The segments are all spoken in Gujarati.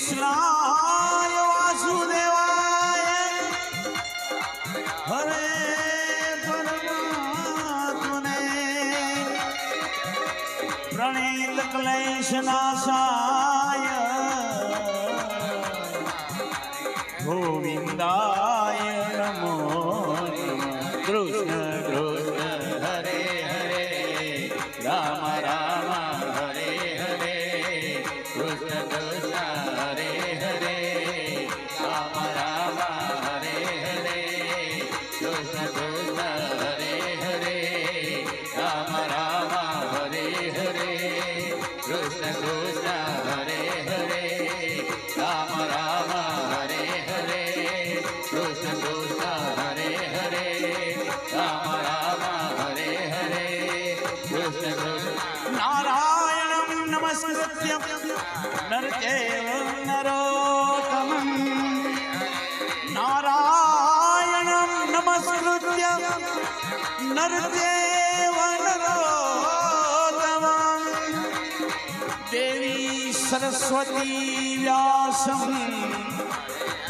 કૃષ્ણાય વાસુદેવાય હરે પરમાત્મને પ્રણીત ક્લેશ નાશાય ગોવિંદાય નમો કૃષ્ણ કૃષ્ણ હરે હરે રામ રામ હરે હરે કૃષ્ણ કૃષ્ણ હરે હરે રામ રામ હરે હરે કૃષ્ણ કૃષ્ણ હરે હરે રામ રામ હરે હરે કૃષ્ણ કૃષ્ણ હરે હરે રામ રામ હરે હરે કૃષ્ણ કૃષ્ણ હરે હરે રામ રામ હરે હરે કૃષ્ણ કૃષ્ણ નારાયણં નમસ્કૃત્ય નરચૈવ નરોત્તમં નારાયણં નમસ્કૃત્ય નરચૈવ નરોત્તમં દેવી સરસ્વતી વ્યાસં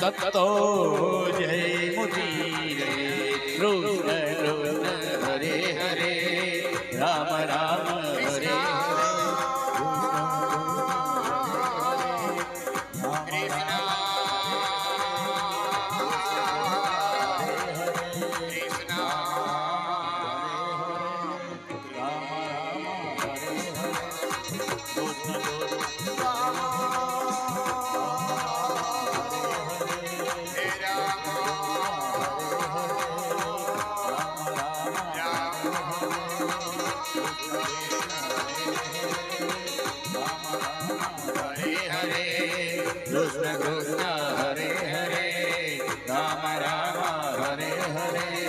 તતો જયમુદીરે કૃષ્ણ કૃષ્ણ હરે હરે રામ રામ હરે કૃષ્ણ કૃષ્ણ હરે હરે હરે